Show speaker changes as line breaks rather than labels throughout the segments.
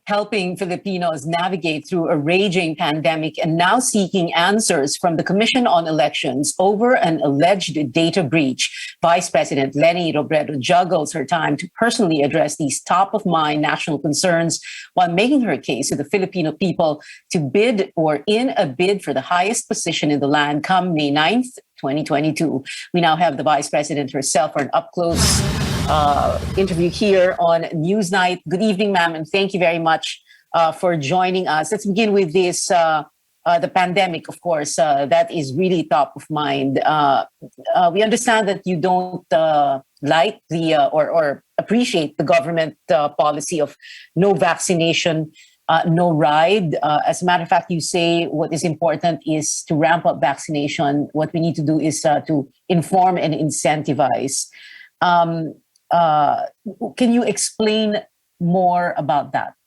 helping Filipinos navigate through a raging pandemic and now seeking answers from the Commission on Elections over an alleged data breach. Vice President Leni Robredo juggles her time to personally address these top-of-mind national concerns while making her case to the Filipino people to bid or in a bid for the highest position in the land come May 9th, 2022. We now have the Vice President herself for an up-close interview here on Newsnight. Good evening, ma'am, and thank you very much for joining us. Let's begin with this, the pandemic, of course, that is really top of mind. We understand that you don't like the or appreciate the government policy of no vaccination, no ride. As a matter of fact, you say what is important is to ramp up vaccination. What we need to do is to inform and incentivize. Can you explain more about that?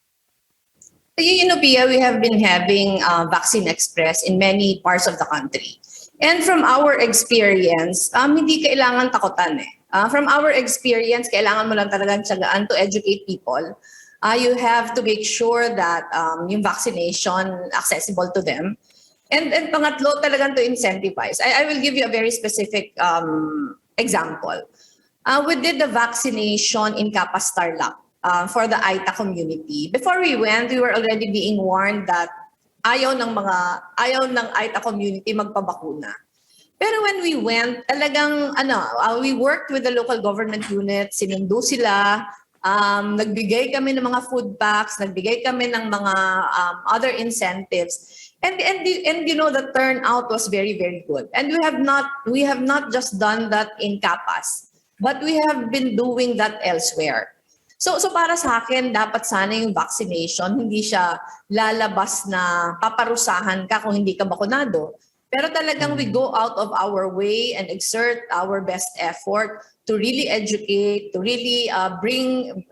You know, Pia, we have been having Vaccine Express in many parts of the country. And from our experience, hindi kailangan takutan eh. From our experience, kailangan mo lang talagang tiyagaan to educate people. You have to make sure that yung vaccination accessible to them. And pangatlo, talagang to incentivize. I will give you a very specific example. We did the vaccination in Capas Tarlac for the Aita community. Before we went, we were already being warned that ayaw ng Aita community magpabakuna. Pero when we went, talagang we worked with the local government unit, sinundo sila, nagbigay kami ng mga food packs, nagbigay kami ng mga other incentives. And you know, the turnout was very, very good. And we have not just done that in Capas, but we have been doing that elsewhere. So para sa akin, dapat sana yung vaccination, hindi siya lalabas na paparusahan ka kung hindi ka bakunado. Pero talagang we go out of our way and exert our best effort to really educate, to really bring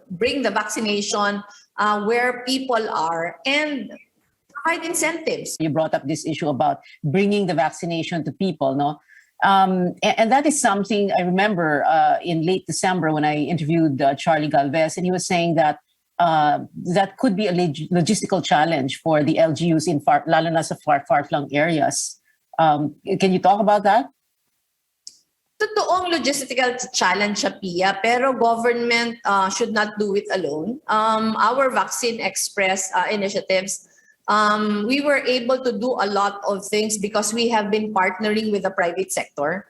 the vaccination where people are and provide incentives.
You brought up this issue about bringing the vaccination to people, no? And that is something I remember in late December when I interviewed Charlie Galvez, and he was saying that that could be a logistical challenge for the LGUs in lalo na sa far-flung areas. Can you talk about that?
Totoong logistical challenge siya, Pia, pero government should not do it alone. Our Vaccine Express initiatives, we were able to do a lot of things because we have been partnering with the private sector.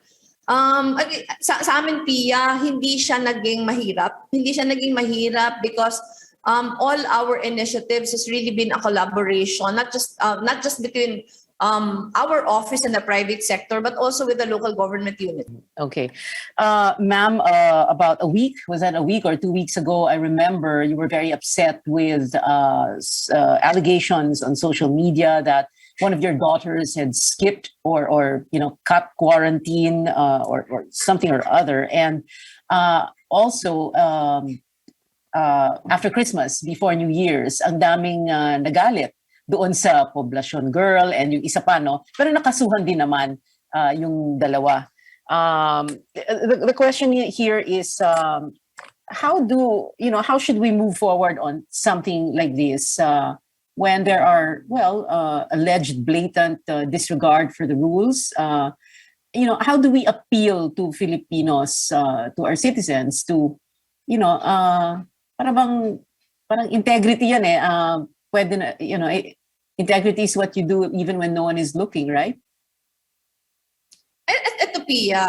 Sa amin, Pia, hindi siya naging mahirap. Hindi siya naging mahirap because all our initiatives has really been a collaboration, not just between our office and the private sector, but also with the local government unit.
Okay. Ma'am, about a week, was that a week or 2 weeks ago, I remember you were very upset with allegations on social media that one of your daughters had skipped or cut quarantine or something or other. And also, after Christmas, before New Year's, ang daming nagalit doon sa Poblacion Girl and yung isa pa, no? Pero nakasuhan din naman yung dalawa. The question here is, how should we move forward on something like this when there are, alleged blatant disregard for the rules? How do we appeal to Filipinos, to our citizens to, parang integrity yan eh. Pwede na, integrity is what you do even when no one is looking, right?
Ito, Pia,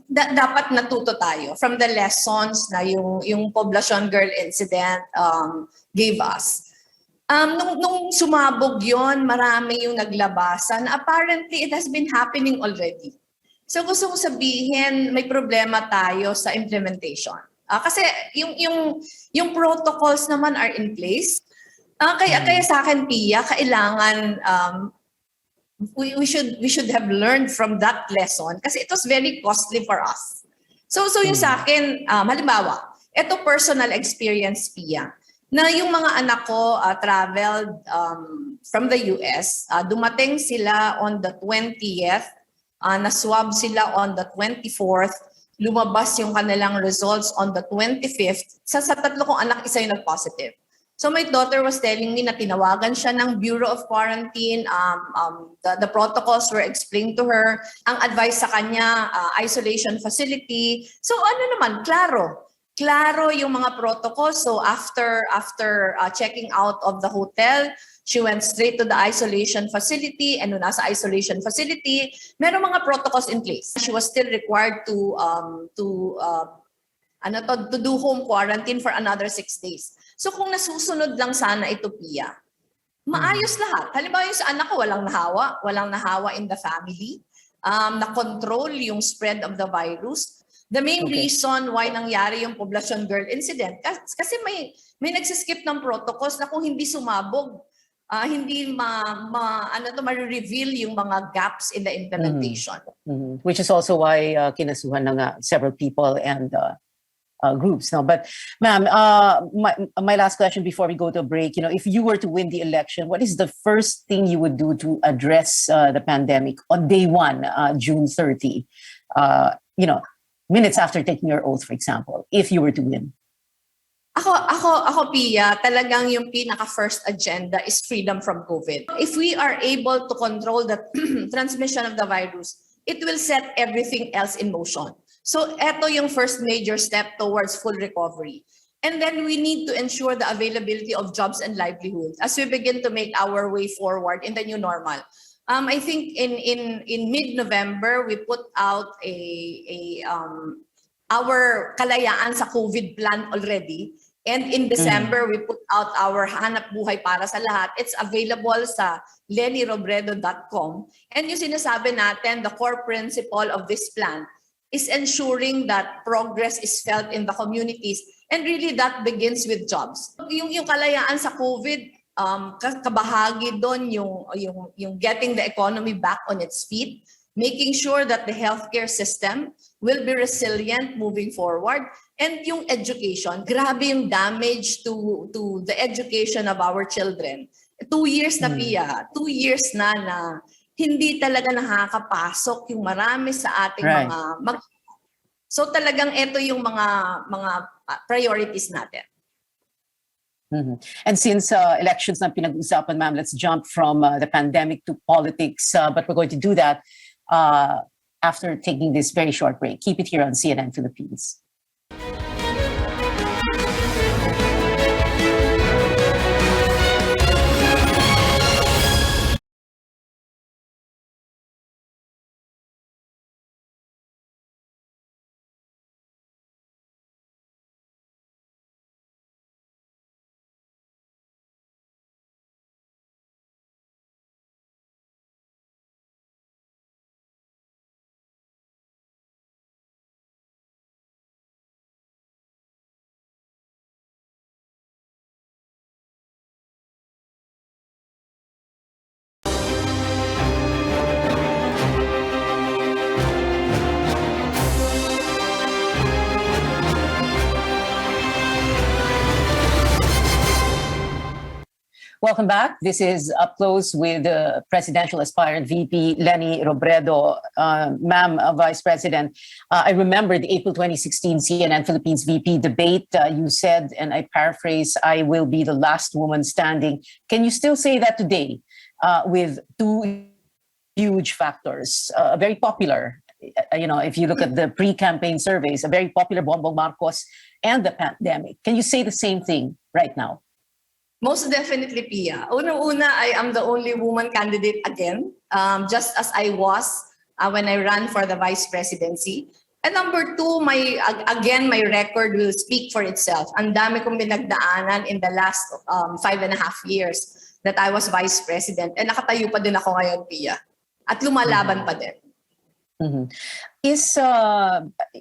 dapat natuto tayo from the lessons na yung Poblacion Girl incident gave us. Nung sumabog yon, marami yung naglabasan. Apparently, it has been happening already. So gusto ko sabihin, may problema tayo sa implementation. Kasi yung protocols naman are in place. Kaya sa akin, Pia, kailangan we should have learned from that lesson kasi it was very costly for us. So yung sa akin, halimbawa, ito personal experience, Pia, na yung mga anak ko traveled from the US, dumating sila on the 20th, na-swab sila on the 24th, lumabas yung kanilang results on the 25th. Sa tatlo kong anak, isa yung nag-positive. So my daughter was telling me na tinawagan siya ng Bureau of Quarantine, the protocols were explained to her, ang advice sa kanya, isolation facility. So ano naman, klaro yung mga protocols. So after checking out of the hotel, she went straight to the isolation facility, and nung nasa isolation facility, meron mga protocols in place. She was still required to do home quarantine for another 6 days. So kung nasusunod lang sana ito, Pia, maayos lahat. Halimbawa yung sa anak ko, walang nahawa in the family. Na-control yung spread of the virus. The main reason why nangyari yung Poblacion Girl incident, kasi may nagsiskip ng protocols na kung hindi sumabog, hindi ma-reveal yung mga gaps in the implementation.
Which is also why kinasuhan na nga several people and groups. No, but ma'am, my last question before we go to a break, if you were to win the election, what is the first thing you would do to address the pandemic on day 1, June 30? Minutes after taking your oath, for example, if you were to win?
Ako, Pia, talagang yung pinaka-first agenda is freedom from COVID. If we are able to control the transmission of the virus, it will set everything else in motion. So, eto yung first major step towards full recovery. And then we need to ensure the availability of jobs and livelihoods as we begin to make our way forward in the new normal. I think in mid-November, we put out our kalayaan sa COVID plan already. And in December, we put out our Hanap Buhay para sa lahat. It's available sa lennyrobredo.com. And yung sinasabi natin, the core principle of this plan is ensuring that progress is felt in the communities. And really that begins with jobs. Yung kalayaan sa COVID, kabahagi doon yung getting the economy back on its feet, making sure that the healthcare system will be resilient moving forward, and yung education. Grabe yung damage to the education of our children. 2 years na, Pia. 2 years na hindi talaga nakakapasok yung marami sa ating mga So talagang ito yung mga priorities natin.
And since elections na pinag-usapan, ma'am, let's jump from the pandemic to politics. But we're going to do that after taking this very short break. Keep it here on CNN Philippines. Welcome back. This is Up Close with the presidential aspirant VP Leni Robredo. Ma'am, Vice President, I remember the April 2016 CNN Philippines VP debate. You said, and I paraphrase, "I will be the last woman standing." Can you still say that today with 2 huge factors? Very popular, if you look at the pre-campaign surveys, a very popular Bongbong Marcos and the pandemic. Can you say the same thing right now?
Most definitely, Pia. Unang-una, I am the only woman candidate again, just as I was when I ran for the vice presidency. And number 2, my record will speak for itself. Ang dami kong binagdaanan in the last 5.5 years that I was vice president. And nakatayo pa din ako ngayon, Pia. At lumalaban pa din. Is,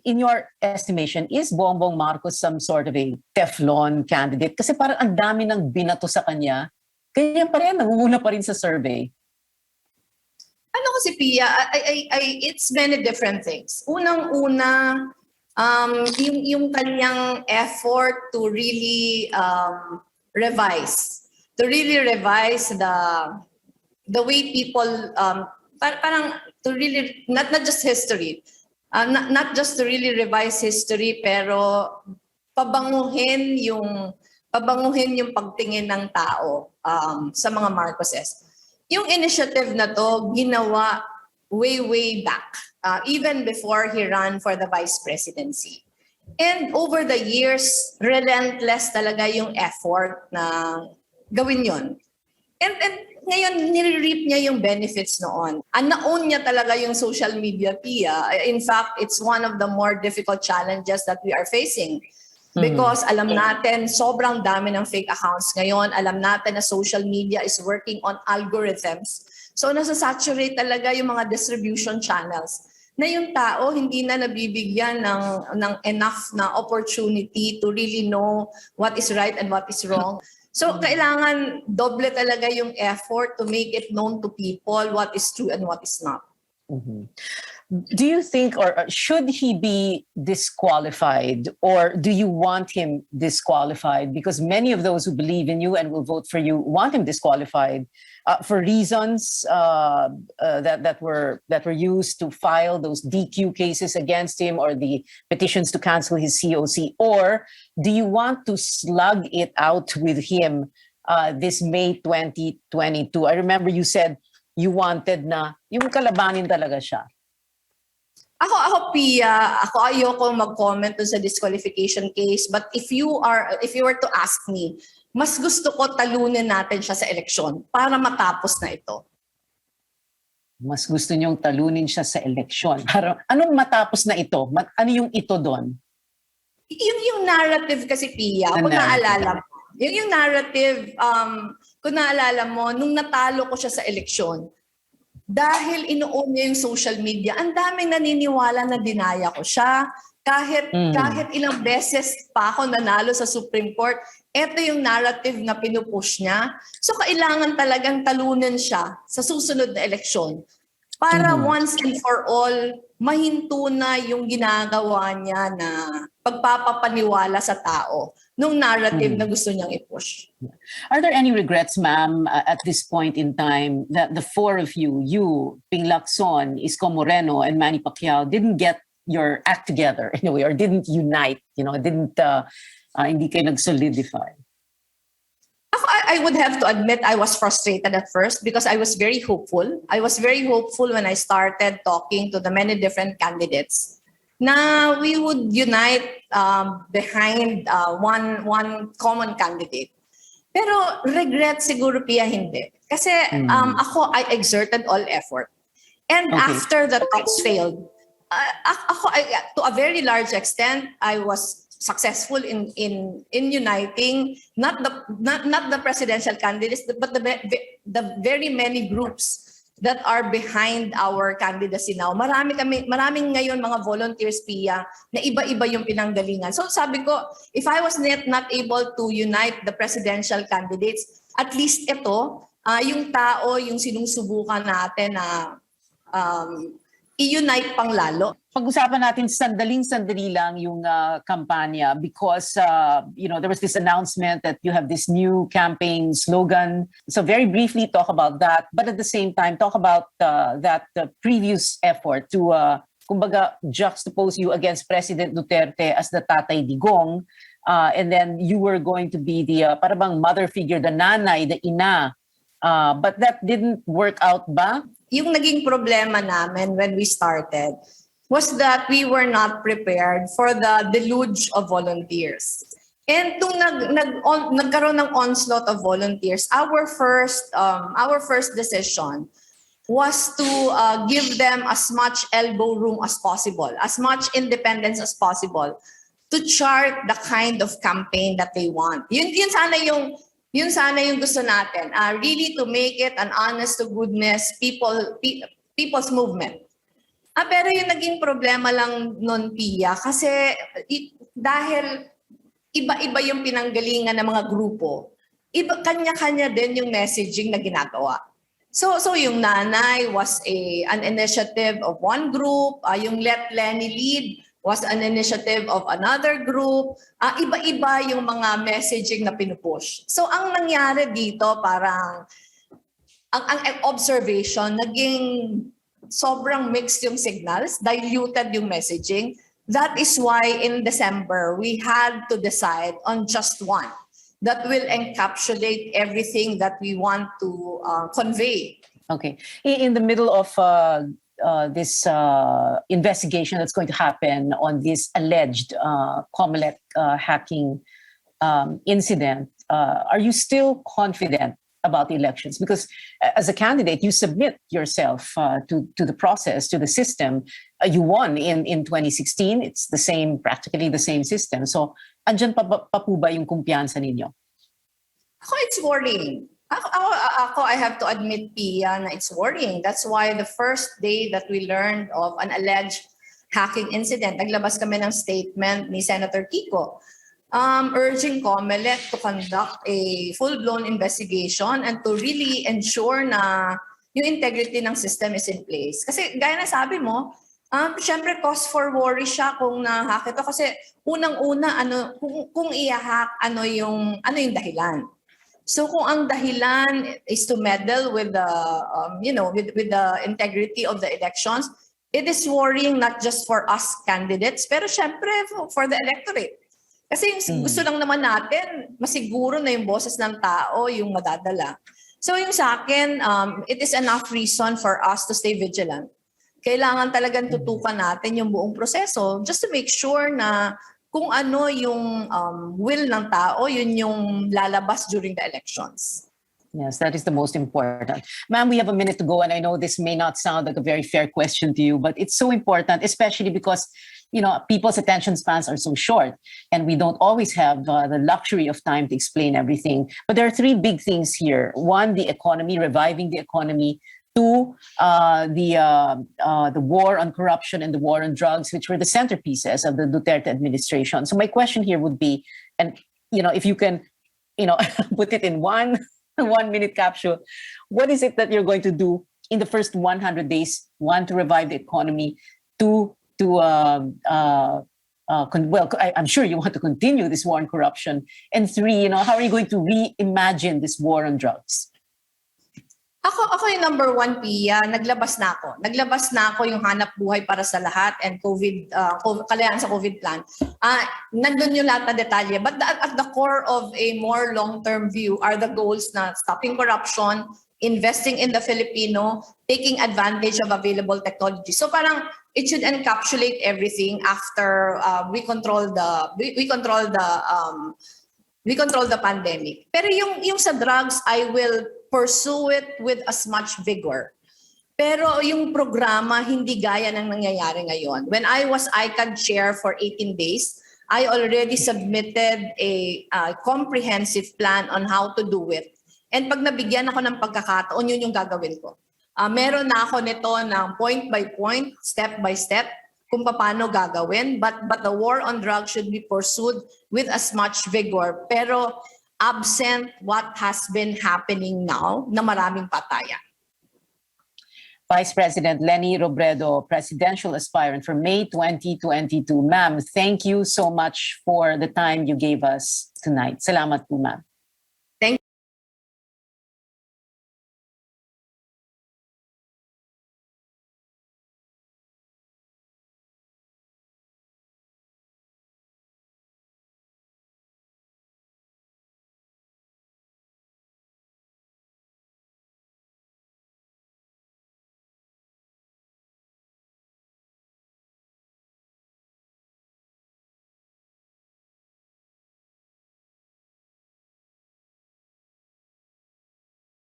in your estimation, is Bongbong Marcos some sort of a Teflon candidate? Kasi parang ang dami ng binato sa kanya, kanya pa rin, nangunguna pa rin sa survey.
Ano kasi, Pia, it's many different things. Unang-una, yung kanyang effort to really revise the way people, parang to really, not just history, not just to really revise history, pero pabanguhin yung pabanguhin yung pagtingin ng tao sa mga Marcoses. Yung initiative na to, ginawa way back, even before he ran for the vice presidency. And over the years, relentless talaga yung effort na gawin yon. And ngayon, nire-reap niya yung benefits noon. Na-own niya talaga yung social media, Pia. In fact, it's one of the more difficult challenges that we are facing. Because alam natin, sobrang dami ng fake accounts ngayon. Alam natin na social media is working on algorithms. So nasa-saturate talaga yung mga distribution channels na yung tao hindi na nabibigyan ng enough na opportunity to really know what is right and what is wrong. So kailangan doble talaga yung effort to make it known to people what is true and what is not.
Do you think, or should he be disqualified, or do you want him disqualified? Because many of those who believe in you and will vote for you want him disqualified for reasons that were used to file those DQ cases against him, or the petitions to cancel his COC. Or do you want to slug it out with him this May 2022? I remember you said you wanted na yung kalabanin talaga siya.
Ako Pia, ayoko mag-comment dun sa disqualification case, but if you were to ask me, mas gusto ko talunin natin siya sa eleksyon para matapos na ito.
Mas gusto niyong talunin siya sa eleksyon. Anong matapos na ito? Ano yung ito doon?
Yung narrative kasi, Pia, kung naalala mo, yung narrative, kung naalala mo, nung natalo ko siya sa eleksyon, dahil inuun niya yung social media, ang daming naniniwala na dinaya ko siya. Kahit ilang beses pa ako nanalo sa Supreme Court, ito yung narrative na pinupush niya. So kailangan talagang talunan siya sa susunod na eleksyon para once and for all, mahinto na yung ginagawa niya na pagpapapaniwala sa tao nung narrative na gusto niyang i-push.
Are there any regrets, ma'am, at this point in time that the four of you, Ping Lacson, Isko Moreno, and Manny Pacquiao didn't get your act together in a way, or didn't unite, hindi kayo nag-solidify?
I would have to admit I was frustrated at first because I was very hopeful. I was very hopeful when I started talking to the many different candidates na we would unite behind one common candidate. Pero regret siguro, Pia, hindi. Kasi I exerted all effort. And after the talks failed, to a very large extent, I was successful in uniting not the presidential candidates, but the very many groups that are behind our candidacy now. Maraming ngayon mga volunteers, Pia, na iba-iba yung pinanggalingan. So sabi ko, if I was not able to unite the presidential candidates, at least ito, yung tao, yung sinusubukan natin na i-unite pang lalo.
Pag-usapan natin sandali lang yung kampanya because there was this announcement that you have this new campaign slogan. So very briefly talk about that, but at the same time talk about that previous effort to kumbaga juxtapose you against President Duterte as the Tatay Digong, and then you were going to be the parang mother figure, the nanay, the ina. But that didn't work out ba?
Yung naging problema namin when we started was that we were not prepared for the deluge of volunteers. And nung nagkaroon ng onslaught of volunteers, our first decision was to give them as much elbow room as possible, as much independence as possible to chart the kind of campaign that they want. Yun sana yung gusto natin, really to make it an honest to goodness people's movement. Pero yung naging problema lang nun, Pia, kasi dahil iba-iba yung pinanggalingan ng mga grupo, kanya-kanya din yung messaging na ginagawa. So yung nanay was an initiative of one group, yung Let Lenny Lead was an initiative of another group. Iba-iba yung mga messaging na pinupush. So ang nangyari dito, parang ang observation, naging sobrang mixed yung signals, diluted yung messaging. That is why in December, we had to decide on just one. that will encapsulate everything that we want to convey.
Okay. In the middle of this investigation that's going to happen on this alleged COMELEC hacking incident, are you still confident about the elections? Because as a candidate, you submit yourself to the process, to the system. You won in 2016. It's the same, practically the same system. So, andyan pa po ba yung kumpiyansa ninyo?
Ako, it's worrying. Ako, I have to admit, Pia, na it's worrying. That's why the first day that we learned of an alleged hacking incident, naglabas kami ng statement ni Senator Kiko urging COMELEC to conduct a full-blown investigation and to really ensure na yung integrity ng system is in place. Kasi gaya na sabi mo, syempre cause for worry siya kung na-hack ito kasi unang-una kung i-hack ano yung dahilan. So kung ang dahilan is to meddle with the with the integrity of the elections, it is worrying not just for us candidates pero syempre for the electorate. Kasi yung gusto lang naman natin masiguro na yung boses ng tao yung madadala. So yung sa akin, it is enough reason for us to stay vigilant. Kailangan talagang tutukan natin yung buong proseso just to make sure na kung ano yung will ng tao, yun yung lalabas during the elections.
Yes, that is the most important. Ma'am, we have a minute to go, and I know this may not sound like a very fair question to you, but it's so important, especially because people's attention spans are so short, and we don't always have the luxury of time to explain everything. But there are three big things here. One, the economy, reviving the economy. Two, the war on corruption and the war on drugs, which were the centerpieces of the Duterte administration. So my question here would be, and if you can, put it in one minute capsule, what is it that you're going to do in the first 100 days? One, to revive the economy. Two, I'm sure you want to continue this war on corruption. And three, how are you going to reimagine this war on drugs?
Ako yung number one, Pia, naglabas na ako yung hanap buhay para sa lahat and kalayaan sa COVID plan. Nandun yung lahat na detalye. But at the core of a more long-term view are the goals na stopping corruption, investing in the Filipino, taking advantage of available technology. So parang it should encapsulate everything after we control the pandemic. Pero yung sa drugs, I will pursue it with as much vigor. Pero yung programa, hindi gaya ng nangyayari ngayon. When I was ICAD chair for 18 days, I already submitted a comprehensive plan on how to do it. And pag nabigyan ako ng pagkakataon, yun yung gagawin ko. Meron na ako nito ng point by point, step by step, kung paano gagawin. But the war on drugs should be pursued with as much vigor. Pero absent what has been happening now na maraming patayan.
Vice President Leni Robredo, presidential aspirant for May 2022. Ma'am, thank you so much for the time you gave us tonight. Salamat po, ma'am.